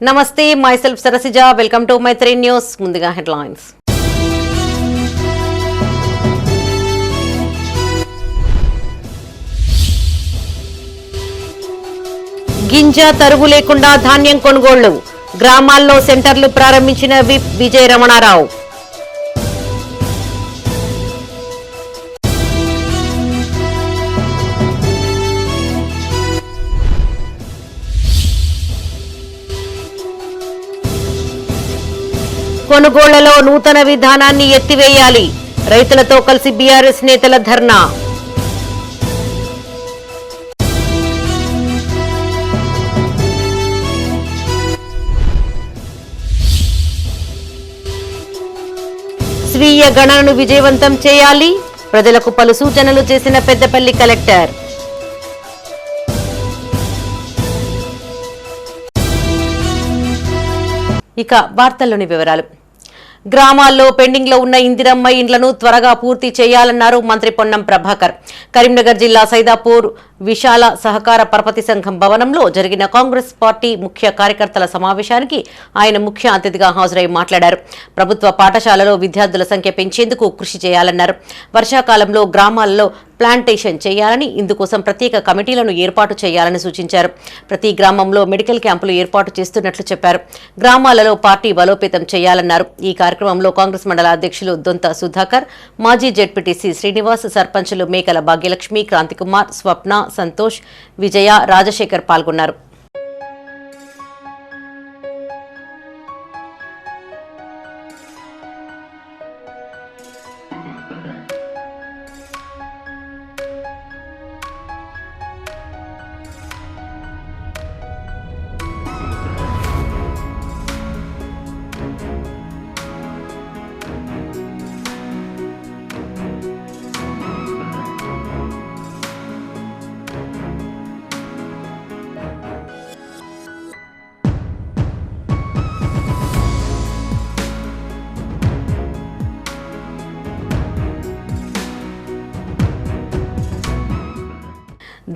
నమస్తే, myself Sarasija. Welcome to my 3 News. ముందుగా headlines. గింజ తరుగు లేకుండా ధాన్యం కొనుగోళ్లు. గ్రామాల్లో సెంటర్లు ప్రారంభించిన విప్ విజయ రమణారావు. కొనుగోళ్లలో నూతన విధానాన్ని ఎత్తివేయాలి. రైతులతో కలిసి బీఆర్ఎస్ నేతల ధర్నా. స్వీయ గణనను విజయవంతం చేయాలి. ప్రజలకు పలు సూచనలు చేసిన పెద్దపల్లి కలెక్టర్. ఇక వార్తల్లోని వివరాలు. గ్రామాల్లో పెండింగ్ లో ఉన్న ఇందిరమ్మ ఇండ్లను త్వరగా పూర్తి చేయాలన్నారు మంత్రి పొన్నం ప్రభాకర్. కరీంనగర్ జిల్లా సైదాపూర్ విశాల సహకార పరపతి సంఘం భవనంలో జరిగిన కాంగ్రెస్ పార్టీ ముఖ్య కార్యకర్తల సమావేశానికి ఆయన ముఖ్య అతిథిగా హాజరై మాట్లాడారు. ప్రభుత్వ పాఠశాలలో విద్యార్థుల సంఖ్య పెంచేందుకు కృషి చేయాలన్నారు. వర్షాకాలంలో గ్రామాల్లో ప్లాంటేషన్ చేయాలని, ఇందుకోసం ప్రత్యేక కమిటీలను ఏర్పాటు చేయాలని సూచించారు. ప్రతి గ్రామంలో మెడికల్ క్యాంపులు ఏర్పాటు చేస్తున్నట్లు చెప్పారు. గ్రామాలలో పార్టీ బలోపేతం చేయాలన్నారు. ఈ కార్యక్రమంలో కాంగ్రెస్ మండల అధ్యక్షులు దొంత సుధాకర్, మాజీ జెడ్పీటీసీ శ్రీనివాస్, సర్పంచులు మేకల భాగ్యలక్ష్మి, క్రాంతికుమార్, స్వప్న, సంతోష్, విజయ, రాజశేఖర్ పాల్గొన్నారు.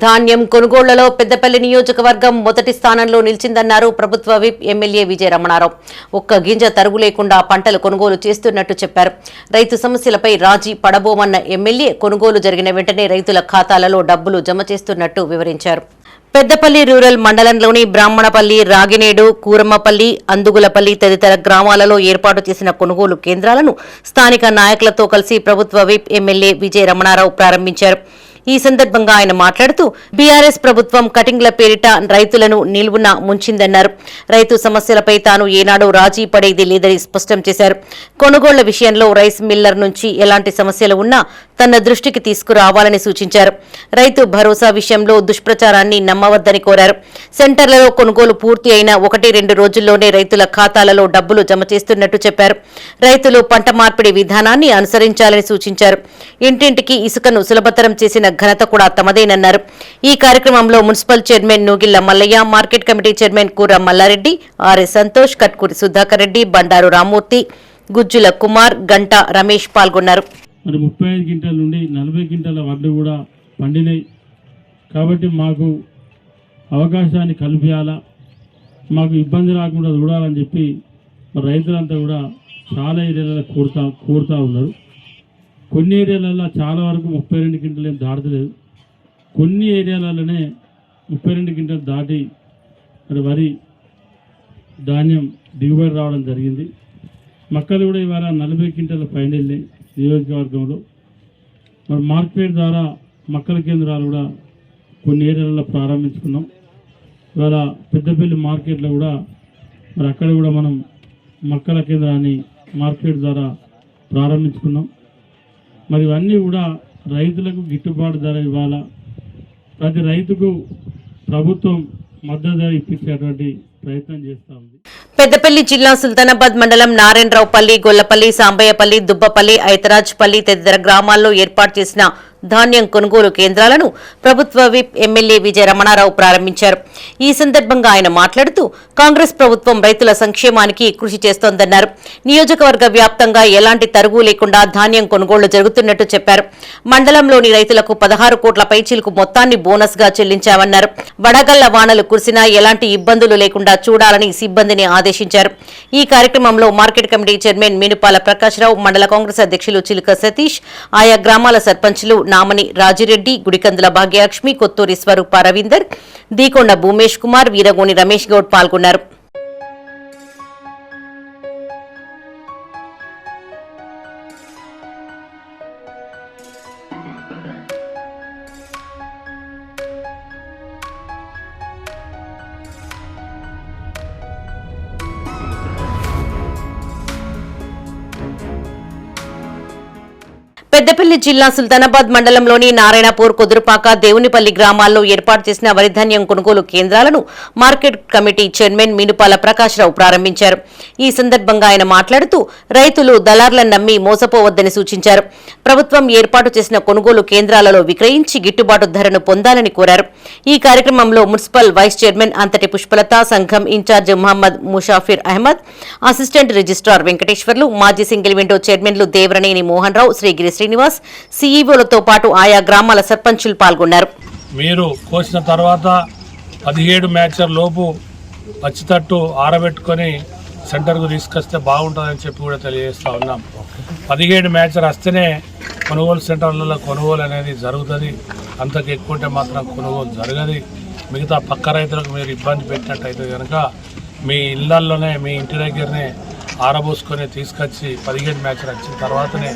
ధాన్యం కొనుగోళ్లలో పెద్దపల్లి నియోజకవర్గం మొదటి స్థానంలో నిలిచిందన్నారు ప్రభుత్వ విప్ ఎమ్మెల్యే విజయ రమణారావు. ఒక్క గింజ తరుగు లేకుండా పంటలు కొనుగోలు చేస్తున్నట్టు చెప్పారు. రైతు సమస్యలపై రాజీ పడబోమన్న ఎమ్మెల్యే కొనుగోలు జరిగిన వెంటనే రైతుల ఖాతాలలో డబ్బులు జమ చేస్తున్నట్టు వివరించారు. పెద్దపల్లి రూరల్ మండలంలోని బ్రాహ్మణపల్లి, రాగినేడు, కూరమ్మపల్లి, అందుగులపల్లి తదితర గ్రామాలలో ఏర్పాటు చేసిన కొనుగోలు కేంద్రాలను స్థానిక నాయకులతో కలిసి ప్రభుత్వ విప్ ఎమ్మెల్యే విజయ రమణారావు ప్రారంభించారు. ఈ సందర్భంగా ఆయన మాట్లాడుతూ బీఆర్ఎస్ ప్రభుత్వం కటింగ్ల పేరిట రైతులను నిలువున ముంచిందన్నారు. రైతు సమస్యలపై తాను ఏనాడూ రాజీ పడేది లేదని స్పష్టం చేశారు. కొనుగోళ్ల విషయంలో రైస్ మిల్లర్ నుంచి ఎలాంటి సమస్యలు ఉన్నా తన దృష్టికి తీసుకురావాలని సూచించారు. రైతు భరోసా విషయంలో దుష్ప్రచారాన్ని నమ్మవద్దని కోరారు. సెంటర్లలో కొనుగోలు పూర్తి అయిన 1-2 రోజుల్లోనే రైతుల ఖాతాలలో డబ్బులు జమ చేస్తున్నట్టు చెప్పారు. రైతులు పంట మార్పిడి విధానాన్ని అనుసరించాలని సూచించారు. ఇంటింటికి ఇసుకను సులభతరం చేసిన ఘనత కూడా తమదేనన్నారు. ఈ కార్యక్రమంలో municipal chairman Nugilla Mallaiah, market committee chairman Kura Mallareddy, R S Santosh, Katkuri Sudhakar Reddy, Bandaru Rammurthy, Gujjula Kumar, Ganta Ramesh పాల్గొన్నారు. 35 క్వింటాల నుండి 40 క్వింటాల వడ్లు కూడా పండినాయి. కాబట్టి మాకు అవకాశాన్ని కల్పించాలా, మాకు ఇబ్బంది రాకుండా చూడాలని చెప్పి రైతులంతా కూడా చాలా ఏరియాలలో కోరుతూ ఉన్నారు. కొన్ని ఏరియాలలో చాలా వరకు 32 క్వింటాలు ఏం దాటలేదు. కొన్ని ఏరియాలలోనే 32 క్వింటాలు దాటి మరి వరి ధాన్యం దిగుబడి రావడం జరిగింది. మక్కలు కూడా ఇవాళ 40 క్వింటాల పైన వెళ్ళినాయి నియోజకవర్గంలో. మరి మార్కెట్ ద్వారా మక్కల కేంద్రాలు కూడా కొన్ని ఏరియాలలో ప్రారంభించుకున్నాం. ఇవాళ పెద్దపల్లి మార్కెట్లో కూడా మరి అక్కడ కూడా మనం మక్కల కేంద్రాన్ని మార్కెట్ ద్వారా ప్రారంభించుకున్నాం. మరి ఇవన్నీ కూడా రైతులకు గిట్టుబాటు ధర ఇవ్వాలా, ప్రతి రైతుకు ప్రభుత్వం మద్దతు ధర ఇప్పించేటువంటి ప్రయత్నం చేస్తూ ఉంది. పెద్దపల్లి జిల్లా సుల్తానాబాద్ మండలం నారాయణరావుపల్లి, గొల్లపల్లి, సాంబయ్యపల్లి, దుబ్బపల్లి, ఐతరాజ్పల్లి తదితర గ్రామాల్లో ఏర్పాటు చేసిన ధాన్యం కొనుగోలు కేంద్రాలను ప్రభుత్వ విప్ ఎమ్మెల్యే విజయ రమణారావు ప్రారంభించారు. ఈ సందర్భంగా ఆయన మాట్లాడుతూ కాంగ్రెస్ ప్రభుత్వం రైతుల సంక్షేమానికి కృషి చేస్తోందన్నారు. నియోజకవర్గ వ్యాప్తంగా ఎలాంటి తరుగు లేకుండా ధాన్యం కొనుగోళ్లు జరుగుతున్నట్టు చెప్పారు. మండలంలోని రైతులకు 16 కోట్ల పైచీలకు మొత్తాన్ని బోనస్ గా చెల్లించామన్నారు. వడగళ్ల వానలు కురిసినా ఎలాంటి ఇబ్బందులు లేకుండా చూడాలని సిబ్బందిని ఆదేశించారు. ఈ కార్యక్రమంలో మార్కెట్ కమిటీ చైర్మన్ మీనుపాల ప్రకాశ్రావు, మండల కాంగ్రెస్ అధ్యక్షులు చిలుక సతీష్, ఆయా గ్రామాల సర్పంచులు నామని రాజిరెడ్డి, గుడికందుల భాగ్యలక్ష్మి, కొత్తూరి స్వరూప రవీందర్, దీకొండ భూమేష్ కుమార్, వీరగోని రమేష్ గౌడ్ పాల్గొన్నారు. పెద్దపల్లి జిల్లా సుల్తానాబాద్ మండలంలోని నారాయణపూర్, కుదురుపాక, దేవునిపల్లి గ్రామాల్లో ఏర్పాటు చేసిన వరిధాన్యం కొనుగోలు కేంద్రాలను మార్కెట్ కమిటీ చైర్మన్ మీనుపాల ప్రకాశ్రావు ప్రారంభించారు. ఈ సందర్భంగా ఆయన మాట్లాడుతూ రైతులు దళార్లను నమ్మి మోసపోవద్దని సూచించారు. ప్రభుత్వం ఏర్పాటు చేసిన కొనుగోలు కేంద్రాలలో విక్రయించి గిట్టుబాటు ధరను పొందాలని కోరారు. ఈ కార్యక్రమంలో municipal vice chairman Anthati Pushpalatha, సంఘం incharge Mohammed Mushafir Ahmed, assistant registrar Venkateswarlu, మాజీ సింగిల్ విండో చైర్మన్లు దేవరనేని మోహన్ రావు, శ్రీగిరి శ్రీనివాస్, సీఈఓలతో పాటు ఆయా గ్రామాల సర్పంచులు పాల్గొన్నారు. మీరు కోసిన తర్వాత 17 మ్యాచర్ లోపు పచ్చితట్టు ఆరబెట్టుకొని సెంటర్కు తీసుకొస్తే బాగుంటుందని చెప్పి కూడా తెలియజేస్తూ ఉన్నాం. 17 మ్యాచర్ వస్తేనే కొనుగోలు సెంటర్లలో కొనుగోలు అనేది జరుగుతుంది. అంతకు ఎక్కువ ఉంటే మాత్రం కొనుగోలు జరగదు. మిగతా పక్క రైతులకు మీరు ఇబ్బంది పెట్టినట్టయితే కనుక మీ ఇళ్లల్లోనే, మీ ఇంటి దగ్గరనే ఆరబోసుకొని తీసుకొచ్చి 17 మ్యాచ్లు వచ్చిన తర్వాతనే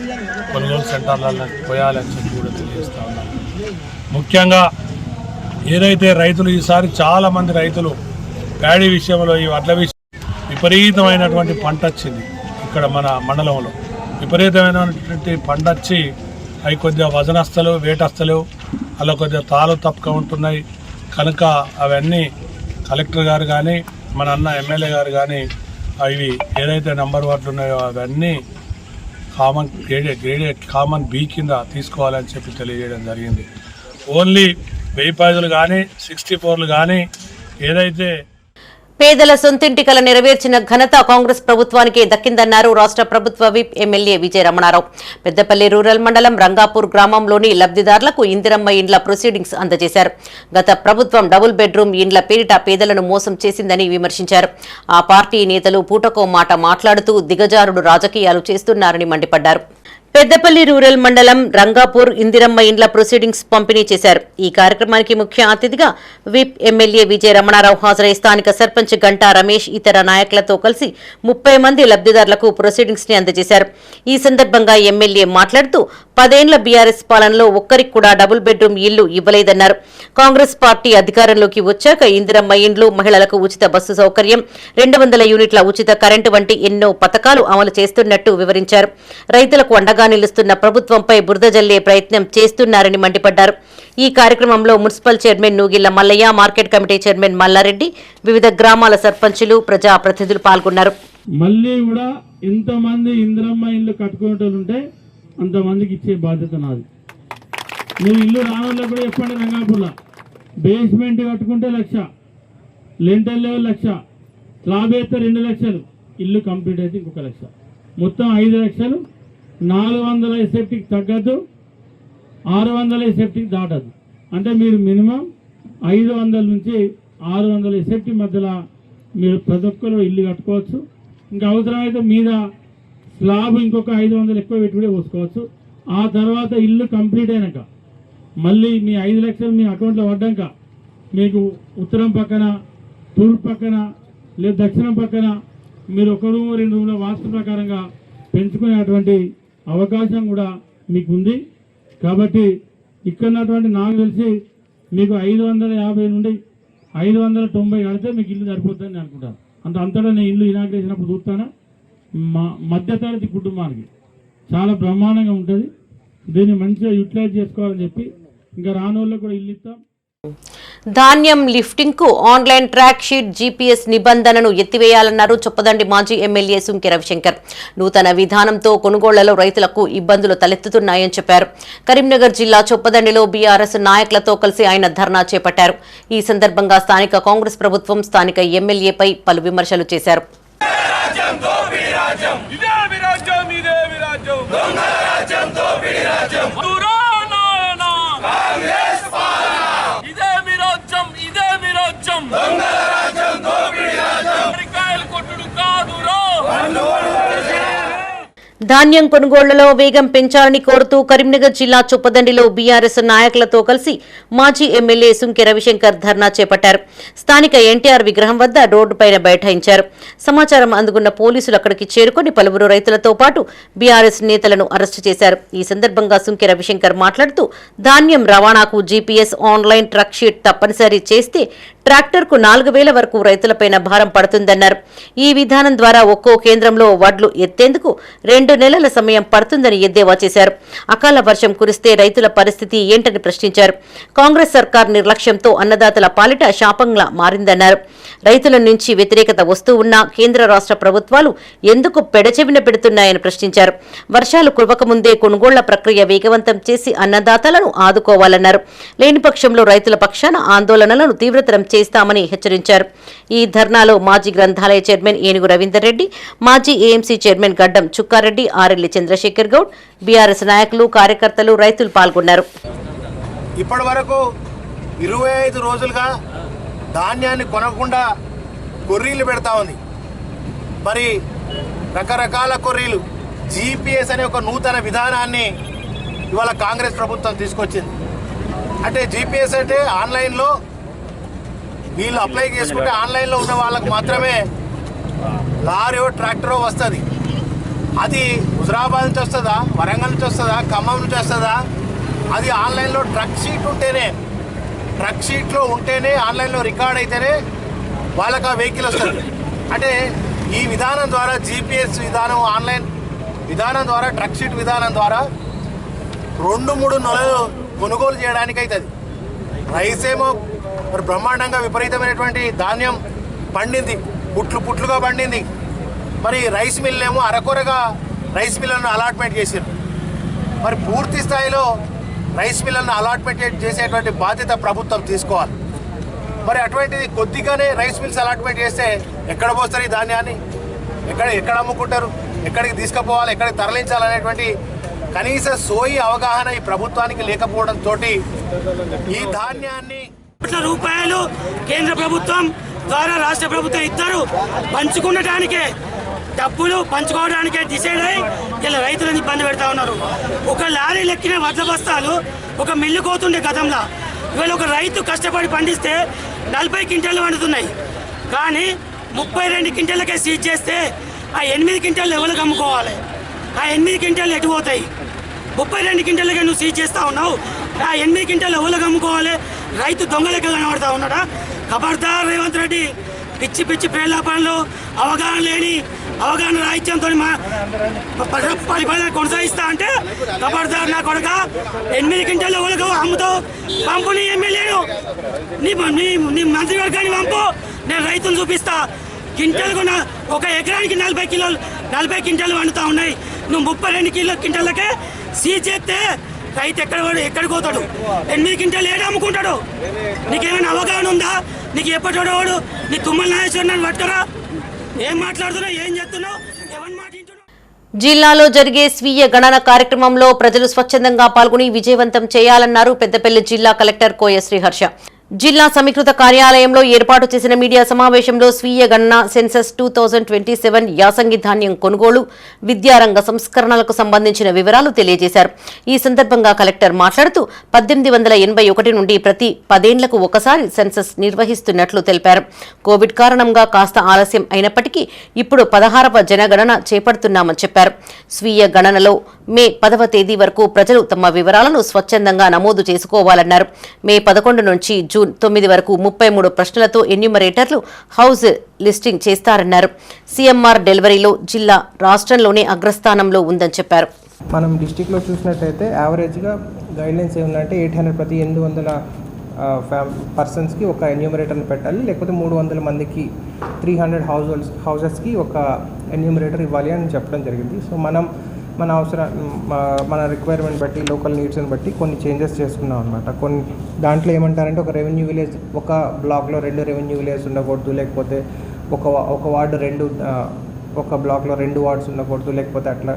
కొనుగోలు సెంటర్లలో పోయాలని చెప్పి కూడా తెలియజేస్తూ ఉన్నాం. ముఖ్యంగా ఏదైతే రైతులు ఈసారి చాలామంది రైతులు ప్యాడీ విషయంలో, ఈ వడ్ల విషయం విపరీతమైనటువంటి పంట వచ్చింది. ఇక్కడ మన మండలంలో విపరీతమైనటువంటి పంట వచ్చి అవి కొద్దిగా వజనస్తలు, వేటస్తలు, అలా కొద్దిగా తాలు తప్పుగా ఉంటున్నాయి. కనుక అవన్నీ కలెక్టర్ గారు కానీ, మన అన్న ఎమ్మెల్యే గారు కానీ అవి ఏదైతే నెంబర్ వార్డులు ఉన్నాయో అవన్నీ కామన్ బి కింద తీసుకోవాలని చెప్పి తెలియజేయడం జరిగింది. ఓన్లీ 1000 కానీ 64 కానీ ఏదైతే పేదల సొంతింటి కల నెరవేర్చిన ఘనత కాంగ్రెస్ ప్రభుత్వానికే దక్కిందన్నారు రాష్ట్ర ప్రభుత్వ విప్ ఎమ్మెల్యే విజయ రమణారావు. పెద్దపల్లి రూరల్ మండలం రంగాపూర్ గ్రామంలోని లబ్ధిదారులకు ఇందిరమ్మ ఇండ్ల ప్రొసీడింగ్స్ అందజేశారు. గత ప్రభుత్వం డబుల్ బెడ్రూమ్ ఇండ్ల పేరిట పేదలను మోసం చేసిందని విమర్శించారు. ఆ పార్టీ నేతలు పూటకో మాట మాట్లాడుతూ దిగజారుడు రాజకీయాలు చేస్తున్నారని మండిపడ్డారు. పెద్దపల్లి రూరల్ మండలం రంగాపూర్ ఇందిరమ్మ ఇండ్ల ప్రొసీడింగ్స్ పంపిణీ చేశారు. ఈ కార్యక్రమానికి ముఖ్య అతిథిగా విప్ ఎమ్మెల్యే విజయ రమణారావు హాజరై స్థానిక సర్పంచ్ గంటా రమేష్ ఇతర నాయకులతో కలిసి 30 మంది లబ్ధిదారులకు ప్రొసీడింగ్స్ ని అందజేశారు. ఈ సందర్భంగా ఎమ్మెల్యే మాట్లాడుతూ 10 ఏళ్ల బీఆర్ఎస్ పాలనలో ఒక్కరికి కూడా డబుల్ బెడ్రూమ్ ఇల్లు ఇవ్వలేదన్నారు. కాంగ్రెస్ పార్టీ అధికారంలోకి వచ్చాక ఇందిరమ్మ ఇండ్లు, మహిళలకు ఉచిత బస్సు సౌకర్యం, 200 యూనిట్ల ఉచిత కరెంటు వంటి ఎన్నో పథకాలు అమలు చేస్తున్నట్టు వివరించారు. రైతులకు అండగా నిలుస్తున్న ప్రభుత్వంపై బురద జల్లే ప్రయత్నం చేస్తున్నారని మండిపడ్డారు. ఈ కార్యక్రమంలో municipal chairman Nugilla Mallaiah, market committee chairman Mallareddy, వివిధ గ్రామాల సర్పంచులు, ప్రజాప్రతినిధులు పాల్గొన్నారు. మళ్ళీ కూడా ఇంతమంది ఇందిరమ్మ ఇల్లు కట్టుకునేటోళ్ళుంటే అంతమందికి ఇచ్చే బాధ్యత నాది. నువ్వు ఇల్లు రానోళ్ళకు కూడా చెప్పండి. రంగాపూర్లో బేస్మెంట్ కట్టుకుంటే 1,00,000, లెంటల్ లెవెల్ 1,00,000, స్లాబ్ వేస్తే 2 లక్షలు, ఇల్లు కంప్లీట్ అయితే ఇంకొక 1,00,000, మొత్తం 5 లక్షలు. 400 ఎస్ఎఫ్టీకి తగ్గద్దు, 600 ఎస్ఎఫ్టీకి దాటద్దు. అంటే మీరు మినిమం 500 నుంచి 600 ఎస్ఎఫ్టీ మధ్యలో మీరు ప్రతి ఒక్కరు ఇల్లు కట్టుకోవచ్చు. ఇంకా అవసరమైతే మీద స్లాబ్ ఇంకొక 500 ఎక్కువ పెట్టుబడి పోసుకోవచ్చు. ఆ తర్వాత ఇల్లు కంప్లీట్ అయినాక మళ్ళీ మీ 5 లక్షలు మీ అకౌంట్లో పడ్డాక మీకు ఉత్తరం పక్కన, తూర్పు పక్కన లేదా దక్షిణం పక్కన మీరు 1 రూమ్ 2 రూమ్ల వాస్తు ప్రకారంగా పెంచుకునేటువంటి అవకాశం కూడా మీకు ఉంది. కాబట్టి ఇక్కడటువంటి నాకు తెలిసి మీకు 550 నుండి 590 కడితే మీకు ఇల్లు సరిపోతుందని నేను అనుకుంటాను. అంతటా నేను ఇల్లు ఇనాగ్రేషన్ అప్పుడు చూస్తాను. మధ్యతరగతి కుటుంబానికి చాలా బ్రహ్మాండంగా ఉంటుంది. దీన్ని మంచిగా యూటిలైజ్ చేసుకోవాలని చెప్పి ఇంకా రానోళ్ళకు కూడా ఇల్లు ఇస్తాం. ధాన్యం లిఫ్టింగ్ కు ఆన్లైన్ ట్రాక్ షీట్ జీపీఎస్ నిబంధనను ఎత్తివేయాలన్నారు చొప్పదండి మాజీ ఎమ్మెల్యే సుంకె రవిశంకర్. నూతన విధానంతో కొనుగోళ్లలో రైతులకు ఇబ్బందులు తలెత్తుతున్నాయని చెప్పారు. కరీంనగర్ జిల్లా చొప్పదండిలో బీఆర్ఎస్ నాయకులతో కలిసి ఆయన ధర్నా చేపట్టారు. ఈ సందర్భంగా స్థానిక కాంగ్రెస్ ప్రభుత్వం స్థానిక ఎమ్మెల్యేపై పలు విమర్శలు చేశారు. ధాన్యం కొనుగోళ్లలో వేగం పెంచాలని కోరుతూ కరీంనగర్ జిల్లా చొప్పదండిలో బీఆర్ఎస్ నాయకులతో కలిసి మాజీ ఎమ్మెల్యే సుంకె రవిశంకర్ ధర్నా చేపట్టారు. స్థానిక ఎన్టీఆర్ విగ్రహం వద్ద రోడ్డుపైన బైఠాయించారు. సమాచారం అందుకున్న పోలీసులు అక్కడికి చేరుకుని పలువురు రైతులతో పాటు బీఆర్ఎస్ నేతలను అరెస్టు చేశారు. ఈ సందర్భంగా సుంకె రవిశంకర్ మాట్లాడుతూ ధాన్యం రవాణాకు జీపీఎస్ ఆన్లైన్ ట్రక్ షీట్ తప్పనిసరి చేస్తే ట్రాక్టర్కు 4,000 వరకు రైతులపైన భారం పడుతుందన్నారు. ఈ విధానం ద్వారా ఒక్కో కేంద్రంలో వడ్లు ఎత్తేందుకు 2 నెలల సమయం పడుతుందని ఎద్దేవా చేశారు. అకాల వర్షం కురిస్తే రైతుల పరిస్థితి ఏంటని ప్రశ్నించారు. కాంగ్రెస్ సర్కార్ నిర్లక్ష్యంతో అన్నదాతల పాలిట శాపంగా మారిందన్నారు. రైతుల నుంచి వ్యతిరేకత వస్తూ ఉన్నా కేంద్ర రాష్ట్ర ప్రభుత్వాలు ఎందుకు పెడచెవిన పెడుతున్నాయని ప్రశ్నించారు. వర్షాలు కురవకముందే కొనుగోళ్ల ప్రక్రియ వేగవంతం చేసి అన్నదాతలను ఆదుకోవాలన్నారు. లేని పక్షంలో రైతుల పక్షాన ఆందోళనలను తీవ్రతరం చేస్తామని హెచ్చరించారు. ఈ ధర్నాలో మాజీ గ్రంథాలయ చైర్మన్ ఏనుగు రవీందర్ రెడ్డి, మాజీ ఏఎంసీ చైర్మన్ గడ్డం చుక్కారెడ్డి, ఆరెల్లి చంద్రశేఖర్ గౌడ్, బీఆర్ఎస్ నాయకులు, కార్యకర్తలు, రైతులు పాల్గొన్నారు. ఇప్పటి వరకు 25 రోజులుగా ధాన్యాన్ని కొనకుండా కొర్రీలు పెడతా ఉంది. మరి రకరకాల కొర్రీలు జీపీఎస్ అనే ఒక నూతన విధానాన్ని ఇవాళ కాంగ్రెస్ ప్రభుత్వం తీసుకొచ్చింది. అంటే జీపీఎస్ అంటే ఆన్లైన్లో వీళ్ళు అప్లై చేసుకుంటే ఆన్లైన్లో ఉన్న వాళ్ళకు మాత్రమే లారీయో ట్రాక్టరో వస్తుంది. అది హుజరాబాద్ నుంచి వస్తుందా, వరంగల్ నుంచి వస్తుందా, ఖమ్మం నుంచి వస్తుందా, అది ఆన్లైన్లో ట్రక్ షీట్ ఉంటేనే, ట్రక్ షీట్లో ఉంటేనే, ఆన్లైన్లో రికార్డ్ అయితేనే వాళ్ళకి ఆ వెహికల్ వస్తుంది. అంటే ఈ విధానం ద్వారా జీపీఎస్ విధానం, ఆన్లైన్ విధానం ద్వారా, ట్రక్ షీట్ విధానం ద్వారా 2-3 నెలలు కొనుగోలు చేయడానికి అవుతుంది. రైస్ ఏమో మరి బ్రహ్మాండంగా విపరీతమైనటువంటి ధాన్యం పండింది, పుట్లుగా పండింది. మరి రైస్ మిల్ ఏమో అరకొరగా రైస్ మిల్లను అలాట్మెంట్ చేశారు. మరి పూర్తి స్థాయిలో రైస్ మిల్లను అలాట్మెంట్ చేసేటువంటి బాధ్యత ప్రభుత్వం తీసుకోవాలి. మరి అటువంటిది కొద్దిగానే రైస్ మిల్స్ అలాట్మెంట్ చేస్తే ఎక్కడ పోస్తారు ఈ ధాన్యాన్ని, ఎక్కడ అమ్ముకుంటారు, ఎక్కడికి తీసుకుపోవాలి, ఎక్కడికి తరలించాలనేటువంటి కనీస సోయి అవగాహన ఈ ప్రభుత్వానికి లేకపోవడంతో ఈ ధాన్యాన్ని రూపాయలు కేంద్ర ప్రభుత్వం ద్వారా రాష్ట్ర ప్రభుత్వం ఇద్దరు పంచుకునడానికే, డబ్బులు పంచుకోవడానికే డిసైడ్ అయ్యి ఇలా రైతులను ఇబ్బంది పెడతా ఉన్నారు. ఒక లారీ లెక్కిన వడ్ల బస్తాలు ఒక మిల్లు కోతుండే గతంలో, ఇవాళ ఒక రైతు కష్టపడి పండిస్తే 40 క్వింటాలు వండుతున్నాయి. కానీ 32 క్వింటాలకే సీజ్ చేస్తే ఆ 8 క్వింటాలు ఎవరికి అమ్ముకోవాలి? ఆ 8 క్వింటాలు ఎటు పోతాయి? 32 క్వింటాలకే నువ్వు సీజ్ చేస్తూ ఉన్నావు. ఆ 8 క్వింటాలు ఎవరికి అమ్ముకోవాలి? రైతు దొంగలెక్క కనబడతా ఉన్నాడా? ఖబర్దార్ రేవంత్ రెడ్డి, పిచ్చి ప్రేలాపనలు, అవగాహన లేని, అవగాహన రాహిత్యంతో పరిపాలన కొనసాగిస్తా అంటే ఖబర్దార్ నా కొడుక. 8 క్వింటాలు ఎవరికి అమ్ముతావు? పంపు నీ ఎమ్మెల్యేను, నీ మంత్రివర్గాన్ని పంపు, నేను రైతును చూపిస్తా. క్వింటాలకు ఒక ఎకరానికి 40 క్వింటాలు వండుతా ఉన్నాయి. నువ్వు 32 క్వింటాలకే సీజ్ చేస్తే రైతు ఎక్కడికి పోతాడు? 8 క్వింటాలు ఏడు అమ్ముకుంటాడు? నీకేమైనా అవగాహన ఉందా? నీకు ఎప్పటివాడు వాడు? నీ తుమ్మల నాగేశ్వరరావు పట్టుకరా. ఏం మాట్లాడుతున్నావు, ఏం చేస్తున్నావు, ఎవరిని మాట్లాడుతున్నావు? జిల్లాలో జరిగే స్వీయ గణన కార్యక్రమంలో ప్రజలు స్వచ్ఛందంగా పాల్గొని విజయవంతం చేయాలన్నారు పెద్దపల్లి జిల్లా కలెక్టర్ కోయ శ్రీహర్ష. జిల్లా సమీకృత కార్యాలయంలో ఏర్పాటు చేసిన మీడియా సమావేశంలో స్వీయ గణన, సెన్సస్ 2027 యాసంగి ధాన్యం కొనుగోలు, విద్యారంగ సంస్కరణలకు సంబంధించిన వివరాలు తెలియజేశారు. ఈ సందర్భంగా కలెక్టర్ మాట్లాడుతూ 1881 నుండి ప్రతి 10 ఏళ్లకు ఒకసారి సెన్సస్ నిర్వహిస్తున్నట్లు తెలిపారు. కోవిడ్ కారణంగా కాస్త ఆలస్యం అయినప్పటికీ ఇప్పుడు 16వ జనగణన చేపడుతున్నామని చెప్పారు. స్వీయ గణనలో మే 10వ తేదీ వరకు ప్రజలు తమ వివరాలను స్వచ్ఛందంగా నమోదు చేసుకోవాలన్నారు. మే 11 నుంచి జూన్ 9 వరకు 33 ప్రశ్నలతో ఎన్యూమరేటర్లు హౌస్ లిస్టింగ్ చేస్తారన్నారు. సీఎంఆర్ డెలివరీలో జిల్లా రాష్ట్రంలోనే అగ్రస్థానంలో ఉందని చెప్పారు. మనం డిస్టిక్లో చూసినట్టయితే యావరేజ్గా గైడ్లైన్స్ ఏముందంటే 800 ప్రతి 800 పర్సన్స్కి ఒక ఎన్యూమరేటర్ని పెట్టాలి, లేకపోతే 300 మందికి 300 హౌజెస్కి ఒక ఎన్యూమరేటర్ ఇవ్వాలి అని చెప్పడం జరిగింది. సో మన మన రిక్వైర్మెంట్ బట్టి, లోకల్ నీడ్స్ని బట్టి కొన్ని చేంజెస్ చేసుకున్నాం అనమాట. కొన్ని దాంట్లో ఏమంటారంటే ఒక రెవెన్యూ విలేజ్, ఒక బ్లాక్లో 2 రెవెన్యూ విలేజ్ ఉండకూడదు, లేకపోతే ఒక వార్డు ఒక బ్లాక్లో 2 వార్డ్స్ ఉండకూడదు, లేకపోతే అట్లా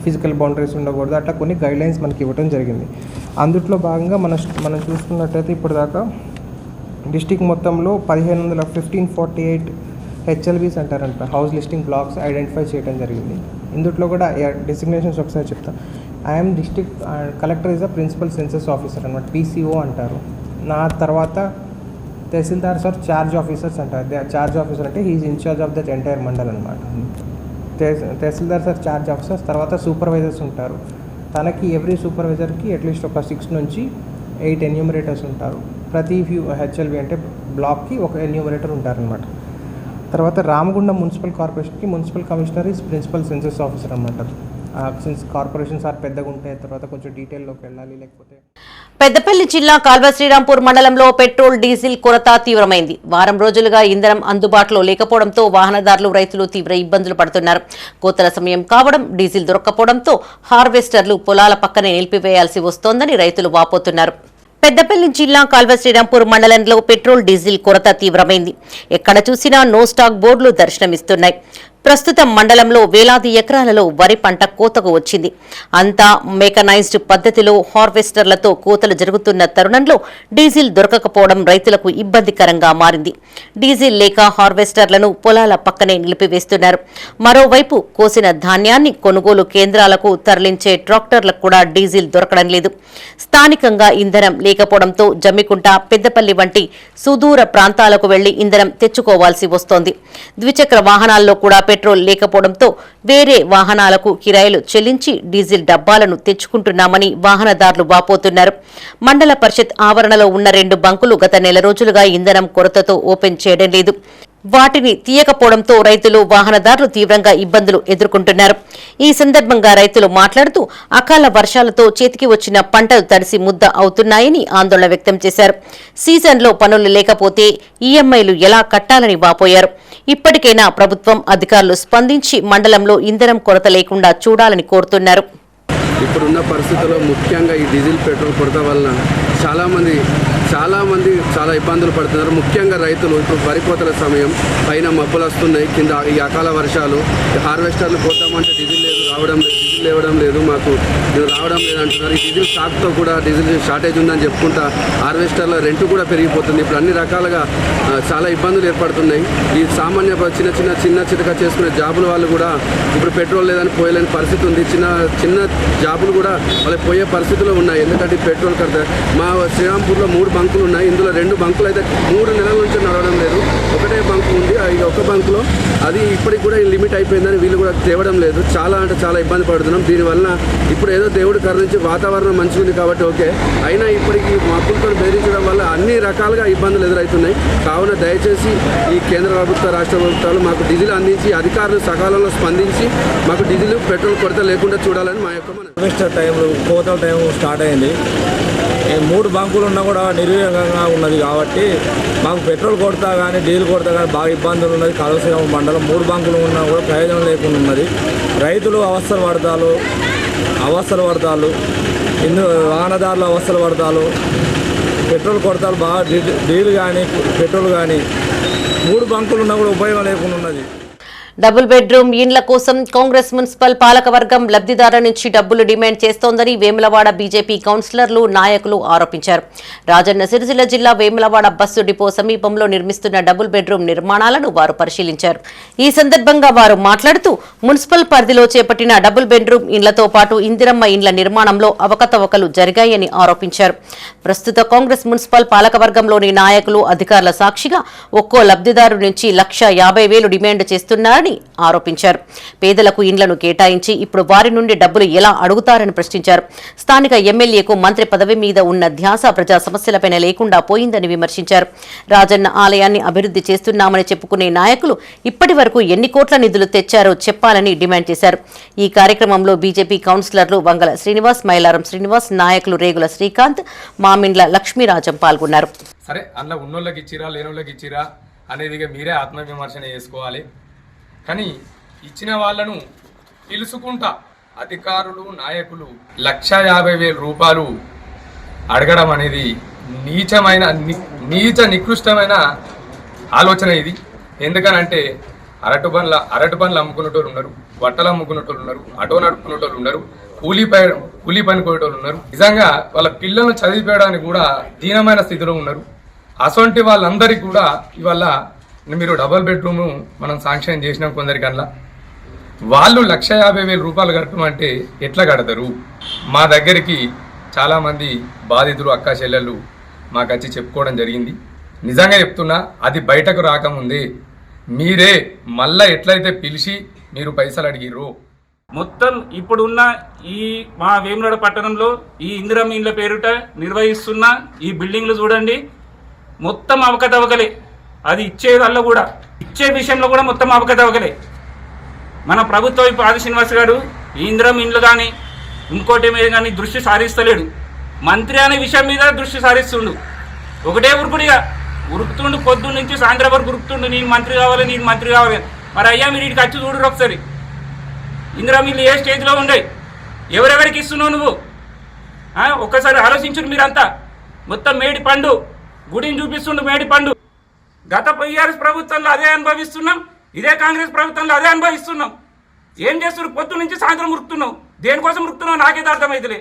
ఫిజికల్ బౌండరీస్ ఉండకూడదు, అట్లా కొన్ని గైడ్లైన్స్ మనకి ఇవ్వడం జరిగింది. అందుట్లో భాగంగా మనం చూసుకున్నట్టయితే ఇప్పుడు దాకా డిస్టిక్ మొత్తంలో 1548 హెచ్ఎల్బీస్ అంటారంట, హౌస్ లిస్టింగ్ బ్లాక్స్ ఐడెంటిఫై చేయడం జరిగింది. ఇందుట్లో కూడా డెసిగ్నేషన్స్ ఒకసారి చెప్తాను. I am district collector is the principal census officer అనమాట, PCO అంటారు. నా తర్వాత తహసీల్దార్ సార్ చార్జ్ ఆఫీసర్స్ అంటారు. చార్జ్ ఆఫీసర్ అంటే he is incharge of that entire mandal అనమాట. తహసీల్దార్ సార్ చార్జ్ ఆఫీసర్స్, తర్వాత సూపర్వైజర్స్ ఉంటారు. తనకి ఎవ్రీ సూపర్వైజర్కి అట్లీస్ట్ ఒక 6 నుంచి 8 ఎన్యూమరేటర్స్ ఉంటారు. ప్రతి హెచ్ఎల్బీ అంటే బ్లాక్కి ఒక ఎన్యూమరేటర్ ఉంటారనమాట. తర్వాత రామగుండం మున్సిపల్ కార్పొరేషన్కి municipal commissioner is principal census officer అనమాట. సిన్స్ కార్పొరేషన్స్ పెద్దగా ఉంటే తర్వాత కొంచెం డీటెయిల్లోకి వెళ్ళాలి. లేకపోతే పెద్దపల్లి జిల్లా కాల్వ శ్రీరాంపూర్ మండలంలో పెట్రోల్, డీజిల్ కొరత తీవ్రమైంది. వారం రోజులుగా ఇంధనం అందుబాటులో లేకపోవడంతో వాహనదారులు, రైతులు తీవ్ర ఇబ్బందులు పడుతున్నారు. కోతల సమయం కావడం, డీజిల్ దొరక్కపోవడంతో హార్వెస్టర్లు పొలాల పక్కనే నిలిపివేయాల్సి వస్తోందని రైతులు వాపోతున్నారు. పెద్దపల్లి జిల్లా కాల్వ శ్రీరాంపూర్ మండలంలో పెట్రోల్, డీజిల్ కొరత తీవ్రమైంది. ఎక్కడ చూసినా నో స్టాక్ బోర్డులు దర్శనమిస్తున్నాయి. ప్రస్తుతం మండలంలో వేలాది ఎకరాలలో వరి పంట కోతకు వచ్చింది. అంతా మెకనైజ్డ్ పద్ధతిలో హార్వెస్టర్లతో కోతలు జరుగుతున్న తరుణంలో డీజిల్ దొరకకపోవడం రైతులకు ఇబ్బందికరంగా మారింది. డీజిల్ లేక హార్వెస్టర్లను పొలాల పక్కనే నిలిపివేస్తున్నారు. మరోవైపు కోసిన ధాన్యాన్ని కొనుగోలు కేంద్రాలకు తరలించే ట్రాక్టర్లకు కూడా డీజిల్ దొరకడం లేదు. స్థానికంగా ఇంధనం లేకపోవడంతో జమ్మికుంట, పెద్దపల్లి వంటి సుదూర ప్రాంతాలకు వెళ్లి ఇంధనం తెచ్చుకోవాల్సి వస్తోంది. ద్విచక్ర వాహనాల్లో కూడా పెట్రోల్ లేకపోవడంతో వేరే వాహనాలకు కిరాయిలు చెల్లించి డీజిల్ డబ్బాలను తెచ్చుకుంటున్నామని వాహనదారులు వాపోతున్నారు. మండల పరిషత్ ఆవరణలో ఉన్న 2 బంకులు గత నెల రోజులుగా ఇంధనం కొరతతో ఓపెన్ చేయడం లేదు. వాటిని తీయకపోవడంతో రైతులు, వాహనదారులు తీవ్రంగా ఇబ్బందులు ఎదుర్కొంటున్నారు. ఈ సందర్భంగా రైతులు మాట్లాడుతూ అకాల వర్షాలతో చేతికి వచ్చిన పంటలు తడిసి ముద్ద అవుతున్నాయని ఆందోళన వ్యక్తం చేశారు. సీజన్లో పనులు లేకపోతే ఈఎంఐలు ఎలా కట్టాలని వాపోయారు. ఇప్పటికైనా ప్రభుత్వం, అధికారులు స్పందించి మండలంలో ఇంధనం కొరత లేకుండా చూడాలని కోరుతున్నారు. ఇప్పుడున్న పరిస్థితుల్లో ముఖ్యంగా ఈ డీజిల్, పెట్రోల్ కొరత వలన చాలామంది చాలా ఇబ్బందులు పడుతున్నారు. ముఖ్యంగా రైతులు ఇప్పుడు వరి కోతల సమయం, పైన మబ్బులు వస్తున్నాయి, కింద ఈ అకాల వర్షాలు, హార్వెస్టర్లు కోద్దామంటే డీజిల్ లేదు, లేవడం లేదు, మాకు రావడం లేదు అంటున్నారు. ఈ డీజిల్ స్టాక్తో కూడా డీజిల్ షార్టేజ్ ఉందని చెప్పుకుంటా హార్వెస్టర్ల రెంట్ కూడా పెరిగిపోతుంది. ఇప్పుడు అన్ని రకాలుగా చాలా ఇబ్బందులు ఏర్పడుతున్నాయి. ఈ సామాన్య చిన్న చితక చేసుకునే జాబుల వాళ్ళు కూడా ఇప్పుడు పెట్రోల్ లేదని పోయలేని పరిస్థితి ఉంది. చిన్న జాబులు కూడా వాళ్ళకి పోయే పరిస్థితుల్లో ఉన్నాయి. ఎందుకంటే పెట్రోల్ కడితే మా శ్రీరాంపూర్లో 3 బంకులు ఉన్నాయి. ఇందులో 2 బంకులు అయితే 3 నెలల నుంచి నడవడం లేదు. ఒకటే బంకు ఉంది. ఒక బంకులో అది ఇప్పటికి కూడా లిమిట్ అయిపోయిందని వీళ్ళు కూడా తేవడం లేదు. చాలా ఇబ్బంది పడుతున్నాం. దీనివల్ల ఇప్పుడు ఏదో దేవుడు కరుణించి వాతావరణం మంచిగా ఉంది కాబట్టి ఓకే, అయినా ఇప్పటికి మబ్బులతో బెదిరించడం వల్ల అన్ని రకాలుగా ఇబ్బందులు ఎదురవుతున్నాయి. కావున దయచేసి ఈ కేంద్ర ప్రభుత్వ, రాష్ట్ర ప్రభుత్వాలు మాకు డీజిల్ అందించి, అధికారులు సకాలంలో స్పందించి మాకు డీజిల్, పెట్రోల్ కొరత లేకుండా చూడాలని మా యొక్క హార్వెస్టర్ టైంలో, కోతల టైం స్టార్ట్ అయింది. 3 బంకులు ఉన్నా కూడా నిర్వేగంగా ఉన్నది కాబట్టి మాకు పెట్రోల్ కొరత కానీ, డీజిల్ కొరత కానీ బాగా ఇబ్బందులు ఉన్నది. కాల్వ శ్రీరాంపూర్ మండలం 3 బంకులు ఉన్నా కూడా ప్రయోజనం లేకుండా ఉన్నది. రైతులు అవస్థలు పడతారు, వాహనదారులు అవస్థలు పడతారు. పెట్రోల్ కొరతలు బాగా, డీజిల్ కానీ పెట్రోల్ కానీ 3 బంకులు ఉన్నా కూడా ఉపయోగం లేకుండా ఉన్నది. డబుల్ బెడ్రూమ్ ఇండ్ల కోసం కాంగ్రెస్ మున్సిపల్ పాలకవర్గం లబ్ధిదారుల నుంచి డబ్బులు డిమాండ్ చేస్తోందని వేములవాడ బీజేపీ కౌన్సిలర్లు, నాయకులు ఆరోపించారు. రాజన్న సిరిసిల్ల జిల్లా వేములవాడ బస్సు డిపో సమీపంలో నిర్మిస్తున్న డబుల్ బెడ్రూమ్ నిర్మాణాలను వారు పరిశీలించారు. ఈ సందర్భంగా వారు మాట్లాడుతూ మున్సిపల్ పరిధిలో చేపట్టిన డబుల్ బెడ్రూమ్ ఇండ్లతో పాటు ఇందిరమ్మ ఇండ్ల నిర్మాణంలో అవకతవకలు జరిగాయని ఆరోపించారు. ప్రస్తుత కాంగ్రెస్ మున్సిపల్ పాలకవర్గంలోని నాయకులు, అధికారుల సాక్షిగా ఒక్కో లబ్ధిదారు నుంచి 1,50,000 డిమాండ్ చేస్తున్నారని చేస్తున్నారని ఆరోపించారు. పేదలకు ఇండ్లను కేటాయించి ఇప్పుడు వారి నుండి డబ్బులు ఎలా అడుగుతారని ప్రశ్నించారు. స్థానిక ఎమ్మెల్యేకు మంత్రి పదవి మీద ఉన్న ధ్యాస ప్రజా సమస్యలపైన లేకుండా పోయిందని విమర్శించారు. రాజన్న ఆలయాన్ని అభివృద్ధి చేస్తున్నామని చెప్పుకునే నాయకులు ఇప్పటి వరకు ఎన్ని కోట్ల నిధులు తెచ్చారో చెప్పాలని డిమాండ్ చేశారు. ఈ కార్యక్రమంలో బీజేపీ కౌన్సిలర్లు వంగల శ్రీనివాస్, మైలారం శ్రీనివాస్, నాయకులు రేగుల శ్రీకాంత్, మామిండ్ల లక్ష్మీరాజం పాల్గొన్నారు. సరే, అందులో ఉన్నోళ్ళకి ఇచ్చిరా లేనోళ్ళకి ఇచ్చిరా అనేది మీరే ఆత్మవిమర్శన చేసుకోవాలి. కానీ ఇచ్చిన వాళ్ళను పిలుచుకుంటా అధికారులు, నాయకులు 1,50,000 రూపాయలు అడగడం అనేది నీచ నికృష్టమైన ఆలోచన ఇది. ఎందుకనంటే అరటి పండ్లు అమ్ముకునేటోళ్ళు ఉన్నారు, బట్టలు అమ్ముకునేటోళ్ళు ఉన్నారు, ఆటో నడుపుకునేటోళ్ళు ఉన్నారు, కూలీ పని కోయేటోళ్ళు ఉన్నారు. నిజంగా వాళ్ళ పిల్లలను చదివిపోయడానికి కూడా దీనమైన స్థితిలో ఉన్నారు. అసొంటి వాళ్ళందరికీ కూడా ఇవాళ మీరు డబుల్ బెడ్రూమ్ మనం శాంక్షన్ చేసినాం కొందరికల్లా. వాళ్ళు 1,50,000 రూపాయలు కట్టమంటే ఎట్లా కడతారు? మా దగ్గరికి చాలామంది బాధితులు, అక్క చెల్లెళ్ళు మాకు వచ్చి చెప్పుకోవడం జరిగింది. నిజంగా చెప్తున్నా, అది బయటకు రాకముందే మీరే మళ్ళా ఎట్లయితే పిలిచి మీరు పైసలు అడిగిర్రు. మొత్తం ఇప్పుడున్న ఈ మా వేములవాడ పట్టణంలో ఈ ఇందిరమ్మ ఇండ్ల పేరుట నిర్వహిస్తున్న ఈ బిల్డింగ్లు చూడండి, మొత్తం అవకతవకలే. అది ఇచ్చేదల్లా కూడా, ఇచ్చే విషయంలో కూడా మొత్తం అవకతవకలే. మన ప్రభుత్వం ఆది శ్రీనివాస్ గారు ఈ ఇందిరమ్మ ఇండ్లు కానీ ఇంకోటి మీద కానీ దృష్టి సారిస్తలేడు. మంత్రి అనే విషయం మీద దృష్టి సారిస్తుండు. ఒకటే ఉరుకుడిగా ఉరుకుతుండు, పొద్దున్న నుంచి సాయంత్రం వరకు ఉరుకుతుండు, నేను మంత్రి కావాలి, నేను మంత్రి కావాలి. మరి అయ్యా మీరు ఇక్కడికి వచ్చి చూడరు ఒకసారి, ఇందిరమ్మ ఇల్లు ఏ స్టేజ్లో ఉన్నాయి, ఎవరెవరికి ఇస్తున్నావు నువ్వు? ఒక్కసారి ఆలోచించుడు మీరంతా. మొత్తం మేడి పండు గుడిని చూపిస్తుండు, మేడి పండు. గత టీఆర్ఎస్ ప్రభుత్వంలో అదే అనుభవిస్తున్నాం, ఇదే కాంగ్రెస్ ప్రభుత్వంలో అదే అనుభవిస్తున్నాం. ఏం చేస్తున్నారు? పొద్దు నుంచి సాయంత్రం ఉరుకుతున్నావు. దేనికోసం ఉరుకుతున్నావు నాకైతే అర్థమైతలే.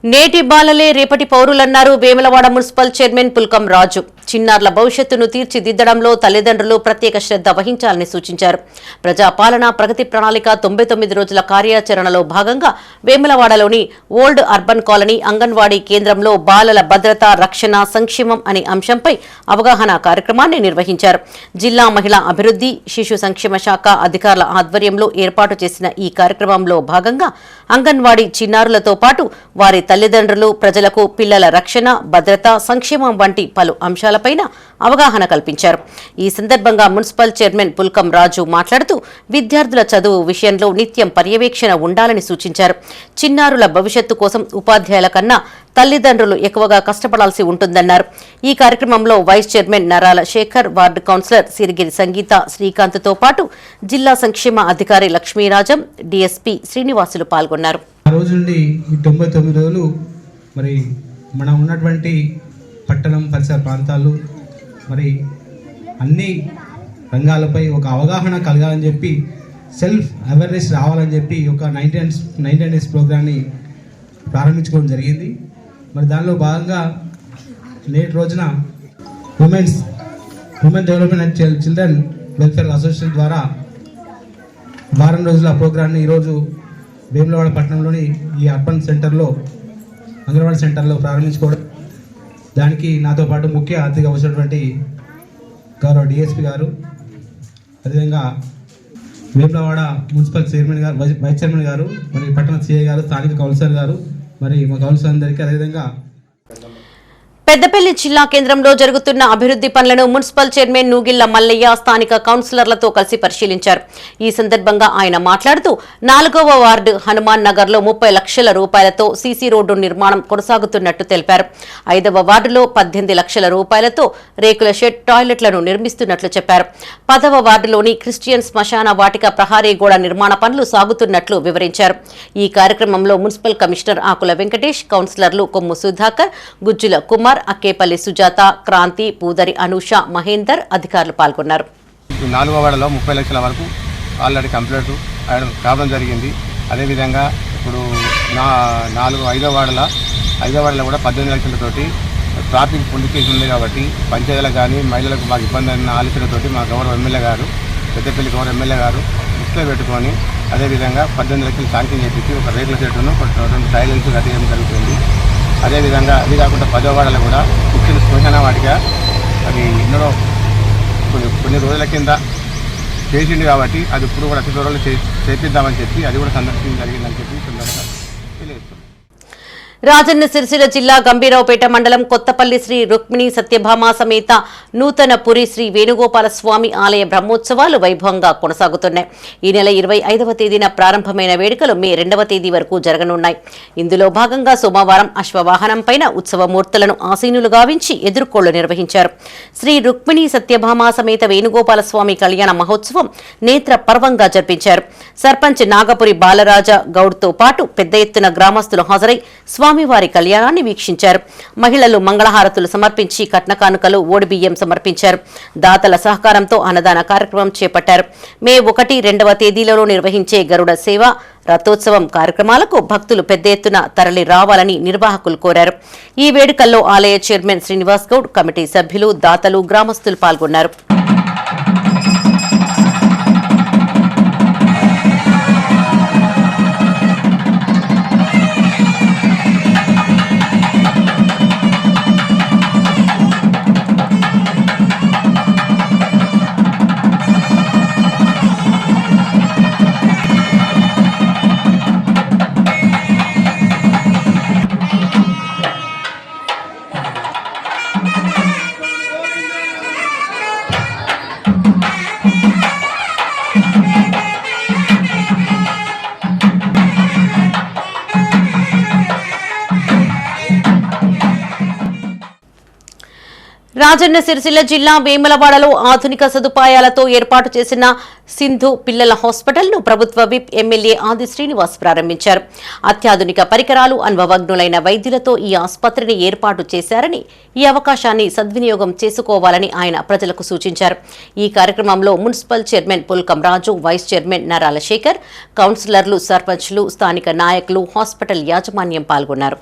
నేటి బాలలే రేపటి పౌరులన్నారు వేములవాడ మున్సిపల్ చైర్మన్ పుల్కం రాజు. చిన్నారుల భవిష్యత్తును తీర్చిదిద్దడంలో తల్లిదండ్రులు ప్రత్యేక శ్రద్ధ వహించాలని సూచించారు. ప్రజాపాలన ప్రగతి ప్రణాళిక 99 రోజుల కార్యాచరణలో భాగంగా వేములవాడలోని ఓల్డ్ అర్బన్ కాలనీ అంగన్వాడీ కేంద్రంలో బాలల భద్రత, రక్షణ, సంక్షేమం అనే అంశంపై అవగాహన కార్యక్రమాన్ని నిర్వహించారు. జిల్లా మహిళా అభివృద్ధి, శిశు సంక్షేమ శాఖ అధికారుల ఆధ్వర్యంలో ఏర్పాటు చేసిన ఈ కార్యక్రమంలో భాగంగా అంగన్వాడీ చిన్నారులతో పాటు వారి తల్లిదండ్రులు, ప్రజలకు పిల్లల రక్షణ, భద్రత, సంక్షేమం వంటి పలు అంశాలపైన అవగాహన కల్పించారు. ఈ సందర్భంగా మున్సిపల్ చైర్మన్ పుల్కం రాజు మాట్లాడుతూ విద్యార్థుల చదువు విషయంలో నిత్యం పర్యవేక్షణ ఉండాలని సూచించారు. చిన్నారుల భవిష్యత్తు కోసం ఉపాధ్యాయుల కన్నా తల్లిదండ్రులు ఎక్కువగా కష్టపడాల్సి ఉంటుందన్నారు. ఈ కార్యక్రమంలో వైస్ చైర్మన్ నరాల శేఖర్, వార్డు కౌన్సిలర్ సిరిగిరి సంగీత, శ్రీకాంత్తో పాటు జిల్లా సంక్షేమ అధికారి లక్ష్మీరాజం, డీఎస్పీ శ్రీనివాసులు పాల్గొన్నారు. ఆ రోజు నుండి ఈ 99 రోజులు మరి మనం ఉన్నటువంటి పట్టణం పరిసర ప్రాంతాలు మరి అన్ని రంగాలపై ఒక అవగాహన కలగాలని చెప్పి, సెల్ఫ్ అవేర్నెస్ రావాలని చెప్పి ఒక 19 డేస్ ప్రోగ్రామ్ని ప్రారంభించుకోవడం జరిగింది. మరి దానిలో భాగంగా నేటి రోజున women development and children welfare association ద్వారా వారం రోజుల ప్రోగ్రామ్ని ఈరోజు వేములవాడ పట్టణంలోని ఈ అర్బన్ సెంటర్లో, అంగన్వాడీ సెంటర్లో ప్రారంభించుకోవడం. దానికి నాతో పాటు ముఖ్య అతిథిగా వచ్చినటువంటి గౌరవ డిఎస్పీ గారు, అదేవిధంగా వేములవాడ మున్సిపల్ చైర్మన్ గారు, వైస్ చైర్మన్ గారు, మరి పట్టణ సిఐ గారు, స్థానిక కౌన్సిలర్ గారు, మరి మా కౌన్సిలర్ అందరికీ, అదేవిధంగా పెద్దపల్లి జిల్లా కేంద్రంలో జరుగుతున్న అభివృద్ధి పనులను మున్సిపల్ చైర్మన్ నూగిళ్ల మల్లయ్య స్థానిక కౌన్సిలర్లతో కలిసి పరిశీలించారు. ఈ సందర్భంగా ఆయన మాట్లాడుతూ 4వ వార్డు హనుమాన్ నగర్ లో 30 లక్షల రూపాయలతో సీసీ రోడ్డు నిర్మాణం కొనసాగుతున్నట్టు తెలిపారు. 5వ వార్డులో 18 లక్షల రూపాయలతో రేకుల షెడ్, టాయిలెట్లను నిర్మిస్తున్నట్లు చెప్పారు. 10వ వార్డులోని క్రిస్టియన్ శ్మశాన వాటిక ప్రహారీ గోడ నిర్మాణ పనులు సాగుతున్నట్లు వివరించారు. ఈ కార్యక్రమంలో మున్సిపల్ కమిషనర్ ఆకుల వెంకటేష్, కౌన్సిలర్లు కొమ్ము సుధాకర్, గుజ్జుల కుమార్, అక్కేపల్లి సుజాత, క్రాంతి, పూదరి అనూష, మహేందర్ అధికారులు పాల్గొన్నారు. 4వ వార్డులో 30 లక్షల వరకు ఆల్రెడీ కంప్లీట్ కావడం జరిగింది. అదేవిధంగా ఇప్పుడు 5వ వార్డులో కూడా 18 లక్షలతోటి ట్రాఫిక్ పొందుకేసి ఉంది. కాబట్టి పంచాయతీలకు కానీ మహిళలకు మాకు ఇబ్బంది అయిన ఆలోచనతోటి మా గౌరవ ఎమ్మెల్యే గారు, పెద్దపల్లి గౌరవ ఎమ్మెల్యే గారు దృష్టిలో పెట్టుకొని అదేవిధంగా 18 లక్షలు శాంక్షన్ చేపించి ఒక రేకుల షెడ్డును 2 టైలెన్స్ కట్టడం జరుగుతుంది. అదేవిధంగా అది కాకుండా 10వ వార్డులో కూడా ముఖ్య శ్మశాన వాటిక అది ఎన్నడో కొన్ని రోజుల కింద చేసిండు కాబట్టి అది ఇప్పుడు కూడా అతి త్వరలో చేపిద్దామని చెప్పి అది కూడా సందర్శించడం జరిగిందని చెప్పి సందర్భంగా తెలియజేస్తున్నాం. రాజన్న సిరిసిల్ల జిల్లా గంభీరావుపేట మండలం కొత్తపల్లి శ్రీ రుక్మిణి సత్యభామ సమేత నూతన పురి శ్రీ వేణుగోపాల స్వామి ఆలయ బ్రహ్మోత్సవాలు వైభవంగా కొనసాగుతున్నాయి. ఈ నెల 25వ తేదీన ప్రారంభమైన వేడుకలు మే 2వ తేదీ వరకు జరగనున్నాయి. ఇందులో భాగంగా సోమవారం అశ్వవాహనం పైన ఉత్సవమూర్తులను ఆసీనులు గావించి ఎదుర్కోళ్లు నిర్వహించారు. శ్రీ రుక్మిణి సత్యభామ సమేత వేణుగోపాల స్వామి కళ్యాణ మహోత్సవం నేత్ర పర్వంగా జరిపించారు. సర్పంచ్ నాగపురి బాలరాజ గౌడ్తో పాటు పెద్ద ఎత్తున గ్రామస్తులు హాజరై స్వామివారి కళ్యాణాన్ని వీక్షించారు. మహిళలు మంగళహారతులు సమర్పించి కట్న కానుకలు ఓడిబియ్యం సమర్పించారు. దాతల సహకారంతో అన్నదాన కార్యక్రమం చేపట్టారు. మే 1, 2వ తేదీలలో నిర్వహించే గరుడ సేవ రథోత్సవం కార్యక్రమాలకు భక్తులు పెద్ద ఎత్తున తరలి రావాలని నిర్వాహకులు కోరారు. ఈ వేడుకల్లో ఆలయ చైర్మన్ శ్రీనివాస్ గౌడ్, కమిటీ సభ్యులు, దాతలు, గ్రామస్తులు పాల్గొన్నారు. రాజన్న సిరిసిల్ల జిల్లా వేములవాడలో ఆధునిక సదుపాయాలతో ఏర్పాటు చేసిన సింధు పిల్లల హాస్పిటల్ను ప్రభుత్వ విప్ ఎమ్మెల్యే ఆది శ్రీనివాస్ ప్రారంభించారు. అత్యాధునిక పరికరాలు, అనుభవజ్ఞులైన వైద్యులతో ఈ ఆసుపత్రిని ఏర్పాటు చేశారని, ఈ అవకాశాన్ని సద్వినియోగం చేసుకోవాలని ఆయన ప్రజలకు సూచించారు. ఈ కార్యక్రమంలో మున్సిపల్ చైర్మన్ పుల్కం రాజు, వైస్ చైర్మన్ నరాల శేఖర్, కౌన్సిలర్లు, సర్పంచ్లు, స్థానిక నాయకులు, హాస్పిటల్ యాజమాన్యం పాల్గొన్నారు.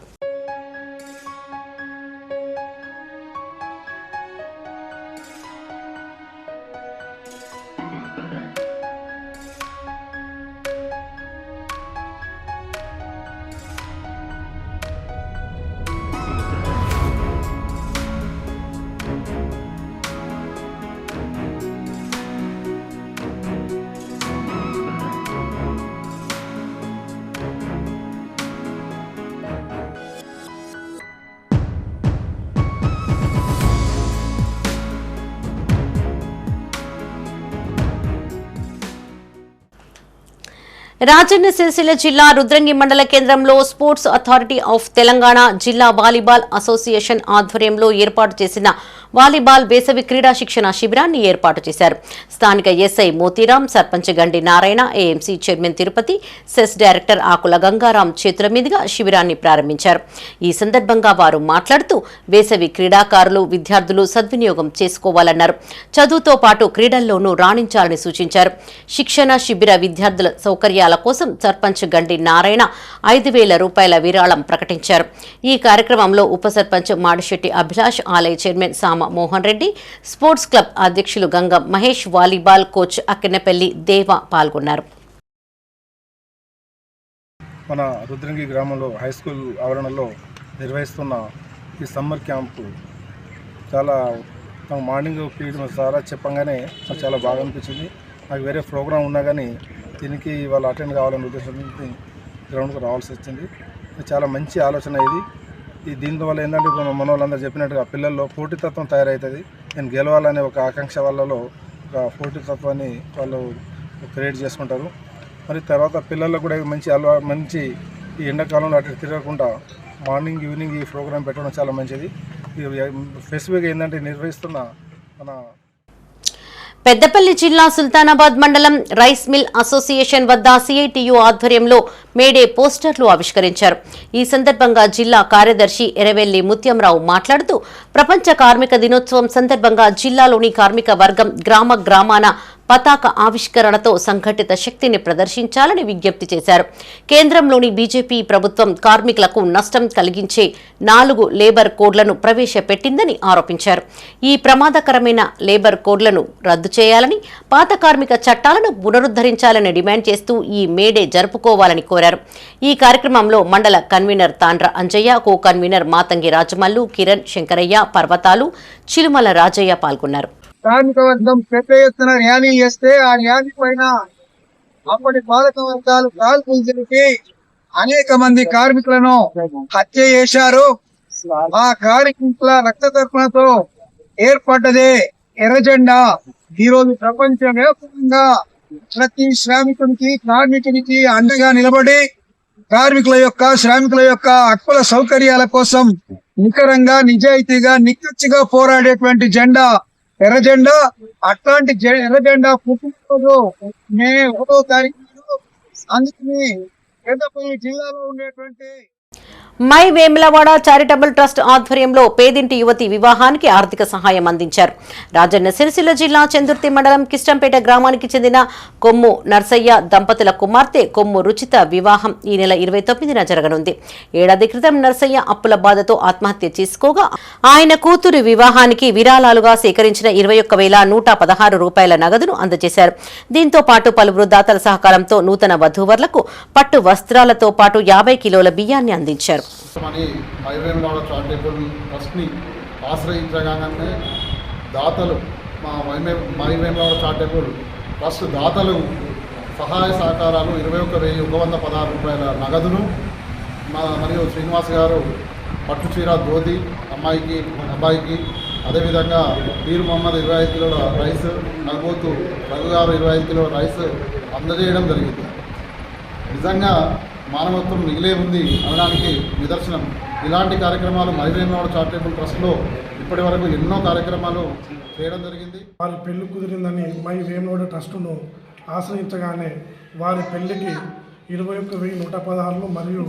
రాజన్న సిరిసిల్ల జిల్లా రుద్రంగి మండల కేంద్రంలో స్పోర్ట్స్ అథారిటీ ఆఫ్ తెలంగాణ, జిల్లా వాలీబాల్ అసోసియేషన్ ఆధ్వర్యంలో ఏర్పాటు చేసిన వాలీబాల్ వేసవి క్రీడా శిక్షణ శిబిరాన్ని ఏర్పాటు చేశారు. స్థానిక SI Motiram, sarpanch Gandi Narayana, AMC chairman Tirupati, cess director Akula Gangaram చేతుల మీదుగా శిబిరాన్ని ప్రారంభించారు. ఈ సందర్భంగా వారు మాట్లాడుతూ వేసవి క్రీడాకారులు, విద్యార్థులు సద్వినియోగం చేసుకోవాలన్నారు. చదువుతో పాటు క్రీడల్లోనూ రాణించాలని సూచించారు. శిక్షణ శిబిర విద్యార్థుల సౌకర్యాల కోసం సర్పంచ్ గండి నారాయణ 5,000 రూపాయల విరాళం ప్రకటించారు. ఈ కార్యక్రమంలో ఉప సర్పంచ్ మాడిశెట్టి అభిలాష్, ఆలయ చైర్మన్ సామ మోహన్ రెడ్డి, స్పోర్ట్స్ క్లబ్ అధ్యక్షులు గంగం మహేష్, వాలీబాల్ కోచ్ అక్కినపల్లి దేవ పాల్గొన్నారు. మన రుద్రంగి గ్రామంలో హై స్కూల్ ఆవరణలో నిర్వహిస్తున్న ఈ సమ్మర్ క్యాంపు చాలా మార్నింగ్ పీరియడ్ సారా చెప్పంగానే నాకు చాలా బాగా అనిపించింది. నాకు వేరే ప్రోగ్రాం ఉన్నా కానీ దీనికి వాళ్ళు అటెండ్ కావాలనే ఉద్దేశంతో గ్రౌండ్కి రావాల్సి వచ్చింది. చాలా మంచి ఆలోచన ఇది. దీనివల్ల ఏంటంటే మన వాళ్ళందరూ చెప్పినట్టుగా పిల్లల్లో పోటీతత్వం తయారవుతుంది. నేను గెలవాలనే ఒక ఆకాంక్ష వాళ్ళలో ఒక పోటీతత్వాన్ని వాళ్ళు క్రియేట్ చేసుకుంటారు. మరి తర్వాత పిల్లల్లో కూడా మంచి ఈ ఎండాకాలంలో అటు తిరగకుండా మార్నింగ్ ఈవినింగ్ ఈ ప్రోగ్రాం పెట్టడం చాలా మంచిది. స్పెసిఫిక్గా ఏంటంటే నిర్వహిస్తున్న మన పెద్దపల్లి జిల్లా సుల్తానాబాద్ మండలం రైస్ మిల్ అసోసియేషన్ వద్ద సిఐటియు ఆధ్వర్యంలో మేడే పోస్టర్లు ఆవిష్కరించారు. ఈ సందర్భంగా జిల్లా కార్యదర్శి ఎరవెల్లి ముత్యంరావు మాట్లాడుతూ ప్రపంచ కార్మిక దినోత్సవం సందర్భంగా జిల్లాలోని కార్మిక వర్గం గ్రామాన పతాక ఆవిష్కరణతో సంఘటిత శక్తిని ప్రదర్శించాలని విజ్ఞప్తి చేశారు. కేంద్రంలోని బీజేపీ ప్రభుత్వం కార్మికులకు నష్టం కలిగించే 4 లేబర్ కోడ్లను ప్రవేశపెట్టిందని ఆరోపించారు. ఈ ప్రమాదకరమైన లేబర్ కోడ్లను రద్దు చేయాలని, పాత కార్మిక చట్టాలను పునరుద్ధరించాలని డిమాండ్ చేస్తూ ఈ మేడే జరుపుకోవాలని కోరారు. ఈ కార్యక్రమంలో మండల కన్వీనర్ తాండ్ర అంజయ్య, కో కన్వీనర్ మాతంగి రాజమల్లు, కిరణ్, శంకరయ్య, పర్వతాలు, చిలుమల రాజయ్య పాల్గొన్నారు. కార్మిక వర్గం పెద్ద ఎత్తున ర్యాలీ చేస్తే ఆ ర్యాలీ పైన అప్పటి పాలక వర్గాలు కాల్పులు జరిపి అనేక మంది కార్మికులను హత్య చేశారు. ఆ కార్మికుల రక్తతర్పణతో ఏర్పడ్డదే ఎర్రజెండా. ఈ రోజు ప్రపంచవ్యాప్తంగా ప్రతి శ్రామికునికి కార్మికునికి అండగా నిలబడి శ్రామికుల యొక్క హక్కుల సౌకర్యాల కోసం నికరంగా నిజాయితీగా నిక్కచ్చిగా పోరాడేటువంటి జెండా ఎర్రజెండా. అట్లాంటి ఎర్రజెండా పుట్టినరోజు మే 1వ తారీఖు. అందుకని పెద్దపల్లి జిల్లాలో ఉండేటువంటి మై వేములవాడ చారిటబుల్ ట్రస్ట్ ఆధ్వర్యంలో పేదింటి యువతి వివాహానికి ఆర్థిక సహాయం అందించారు. రాజన్న సిరిసిల్ల జిల్లా చందుర్తి మండలం కిష్టంపేట గ్రామానికి చెందిన కొమ్ము నర్సయ్య దంపతుల కుమార్తె కొమ్ము రుచిత వివాహం ఈ నెల 29న జరగనుంది. ఏడాది క్రితం నర్సయ్య అప్పుల బాధతో ఆత్మహత్య చేసుకోగా ఆయన కూతురు వివాహానికి విరాళాలుగా సేకరించిన 21,116 రూపాయల నగదును అందజేశారు. దీంతో పాటు పలువురు దాతల సహకారంతో నూతన వధూవరులకు పట్టు వస్త్రాలతో పాటు 50 కిలోల బియ్యాన్ని అందించారు. మై వేములవాడ చారిటబుల్ ట్రస్ట్ని ఆశ్రయించగానే దాతలు మై వేములవాడ చారిటబుల్ ట్రస్ట్ దాతలు సహాయ సహకారాలు 21,116 రూపాయల నగదును మరియు శ్రీనివాస్ గారు పట్టు చీర ధోతి అబ్బాయికి అదేవిధంగా పీరు మహమ్మద్ 25 కిలోల రైస్, నల్బోతు రఘు గారు 25 కిలోల రైస్ అందజేయడం జరిగింది. నిజంగా మానవత్వం మిగిలే ఉంది అనడానికి నిదర్శనం. ఇలాంటి కార్యక్రమాలు మై వేములవాడ చారిటబుల్ ట్రస్ట్లో ఇప్పటి వరకు ఎన్నో కార్యక్రమాలు చేయడం జరిగింది. వారి పెళ్లి కుదిరిందని మై వేములవాడ ట్రస్టును ఆశ్రయించగానే వారి పెళ్లికి 21,116 మరియు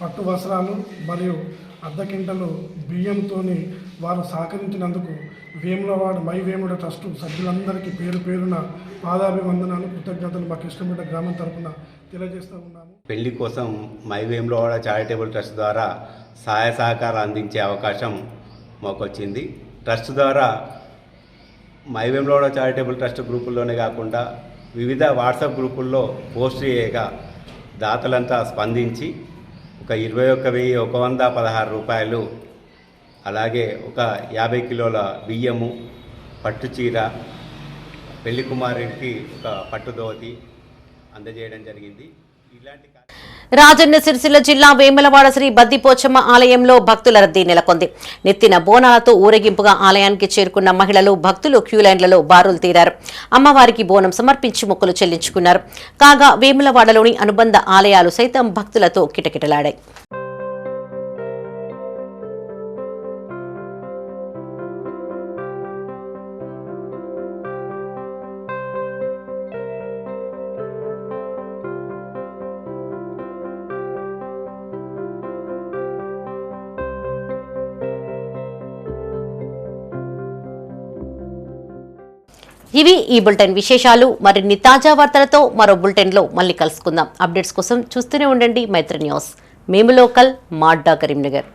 పట్టు వస్త్రాలు మరియు అర్ధ కింటలు బియ్యంతో వారు సహకరించినందుకు మై వేములవాడ ట్రస్టు సభ్యులందరికీ పేరు పేరున పాదాభివందనాలు, కృతజ్ఞతలు మా కిష్టంపేట గ్రామం తరఫున తెలియజేస్తూ ఉన్నాము. పెళ్లి కోసం మై వేములవాడ చారిటబుల్ ట్రస్ట్ ద్వారా సహాయ సహకారాలు అందించే అవకాశం మాకు వచ్చింది. ట్రస్ట్ ద్వారా మై వేములవాడ చారిటబుల్ ట్రస్ట్ గ్రూపుల్లోనే కాకుండా వివిధ వాట్సాప్ గ్రూపుల్లో పోస్ట్ చేయగా దాతలంతా స్పందించి ఒక 21,116 రూపాయలు, అలాగే ఒక 50 కిలోల బియ్యము, పట్టు చీర, పెళ్లి కుమారుడికి ఒక పట్టు ధోతి అందజేయడం జరిగింది. రాజన్న సిరిసిల్ల జిల్లా వేములవాడ శ్రీ బద్దిపోచమ్మ ఆలయంలో భక్తుల రద్దీ నెలకొంది. నెత్తిన బోనాలతో ఊరేగింపుగా ఆలయానికి చేరుకున్న మహిళలు భక్తులు క్యూలైన్లలో బారులు తీరారు. అమ్మవారికి బోనం సమర్పించి మొక్కులు చెల్లించుకున్నారు. కాగా వేములవాడలోని అనుబంధ ఆలయాలు సైతం భక్తులతో కిటకిటలాడాయి. ఇవి ఈ బులెటిన్ విశేషాలు. మరిన్ని తాజా వార్తలతో మరో బులెటిన్లో మళ్ళీ కలుసుకుందాం. అప్డేట్స్ కోసం చూస్తూనే ఉండండి మైత్రి న్యూస్. మేము లోకల్, మాడ్డా, కరీంనగర్.